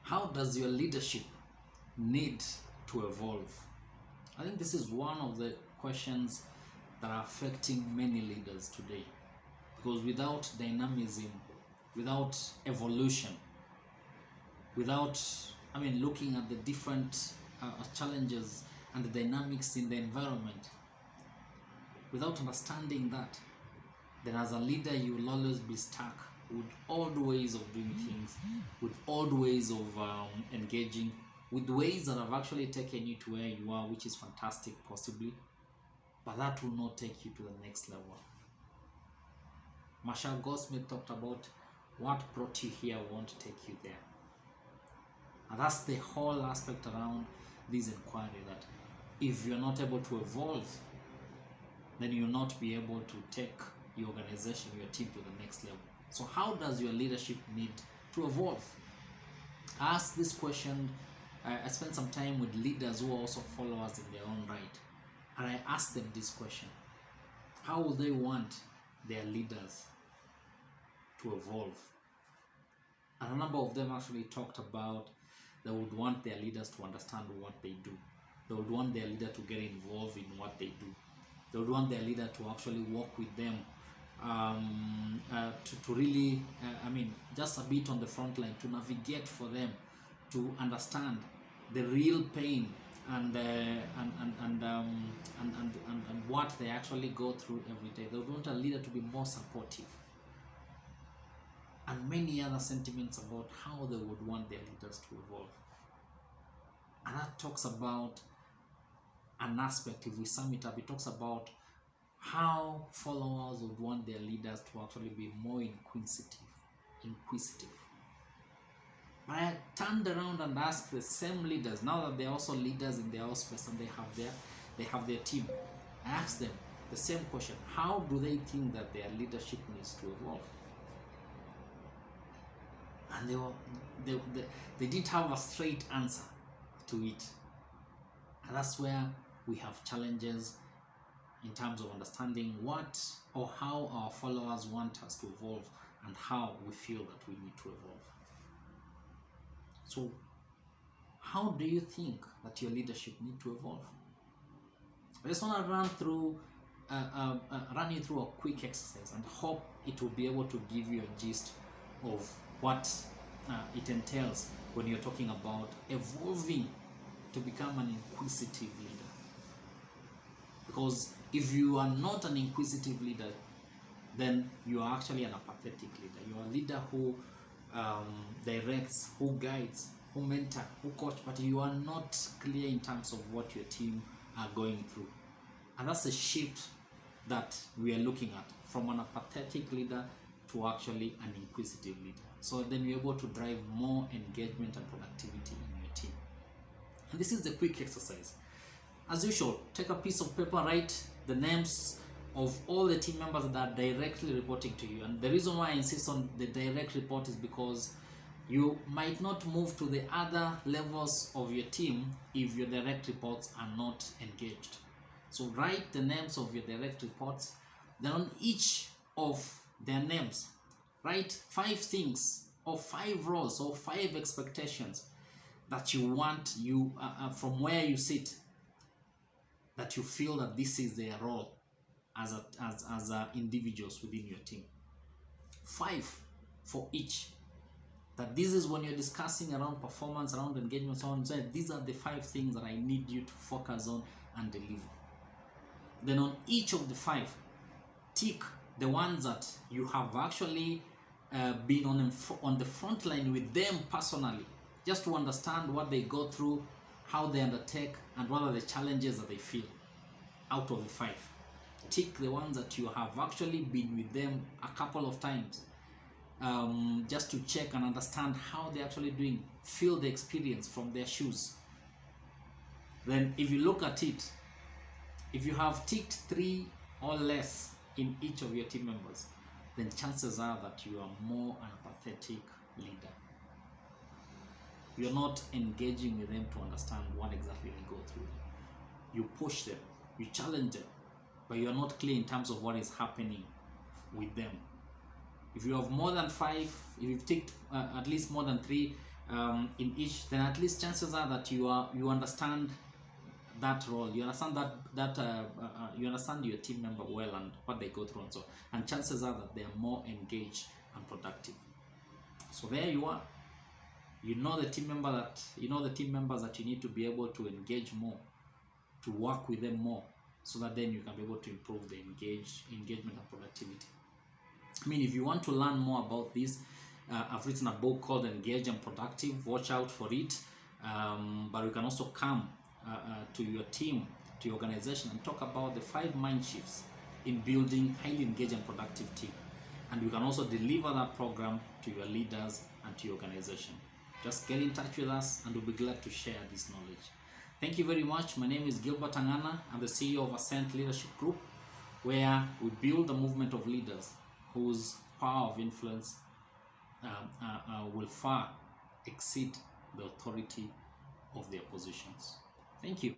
How does your leadership need to evolve? I think this is one of the questions that are affecting many leaders today. Because without dynamism, without evolution, without, looking at the different challenges and the dynamics in the environment, without understanding that, then as a leader you will always be stuck with old ways of doing things, with old ways of engaging, with ways that have actually taken you to where you are, which is fantastic possibly, but that will not take you to the next level. Marshall Goldsmith talked about what brought you here won't take you there. And that's the whole aspect around this inquiry, that if you're not able to evolve, then you'll not be able to take your organization, your team to the next level. So how does your leadership need to evolve? I asked this question. I spent some time with leaders who are also followers in their own right, and I asked them this question: how will they want their leaders to evolve? And a number of them actually talked about they would want their leaders to understand what they do. They would want their leader to get involved in what they do. They would want their leader to actually work with them, to really, just a bit on the front line, to navigate for them, to understand the real pain and what they actually go through every day. They would want a leader to be more supportive, and many other sentiments about how they would want their leaders to evolve. And that talks about an aspect, if we sum it up, it talks about how followers would want their leaders to actually be more inquisitive. But I turned around and asked the same leaders, now that they're also leaders in their own space and they have their team, I asked them the same question: how do they think that their leadership needs to evolve? And they didn't have a straight answer to it. And that's where we have challenges in terms of understanding what or how our followers want us to evolve and how we feel that we need to evolve. So how do you think that your leadership need to evolve? I just want to run you through a quick exercise and hope it will be able to give you a gist of what it entails when you're talking about evolving to become an inquisitive leader. Because if you are not an inquisitive leader, then you are actually an apathetic leader. You are a leader who directs, who guides, who mentor, who coach, but you are not clear in terms of what your team are going through. And that's a shift that we are looking at, from an apathetic leader to actually an inquisitive leader. So then you're able to drive more engagement and productivity in your team. And this is the quick exercise. As usual, take a piece of paper, write the names of all the team members that are directly reporting to you. And the reason why I insist on the direct report is because you might not move to the other levels of your team if your direct reports are not engaged. So write the names of your direct reports. Then on each of their names, write 5 things or 5 roles or 5 expectations that you want from where you sit, that you feel that this is their role as individuals within your team. 5 for each. That this is when you're discussing around performance, around engagement, so on. So these are the 5 things that I need you to focus on and deliver. Then on each of the 5, tick the ones that you have actually been on the front line with them personally, just to understand what they go through, how they undertake, and what are the challenges that they feel. Out of the 5, tick the ones that you have actually been with them a couple of times, just to check and understand how they're actually doing, feel the experience from their shoes. Then if you look at it, if you have ticked 3 or less in each of your team members, then chances are that you are more an apathetic leader. You're not engaging with them to understand what exactly they go through. You push them, you challenge them, but you're not clear in terms of what is happening with them. If you have more than 5, if you've ticked at least more than 3, in each, then at least chances are that you understand that role. You understand you understand your team member well and what they go through, and chances are that they are more engaged and productive. So there you are. You know the team members that you need to be able to engage more, to work with them more, so that then you can be able to improve the engagement and productivity. I mean, if you want to learn more about this, I've written a book called Engage and Productive. Watch out for it. But you can also come to your team, to your organization, and talk about the 5 mind shifts in building highly engaged and productive team. And you can also deliver that program to your leaders and to your organization. Just get in touch with us and we'll be glad to share this knowledge. Thank you very much. My name is Gilbert Angana. I'm the CEO of Ascent Leadership Group, where we build a movement of leaders whose power of influence will far exceed the authority of their positions. Thank you.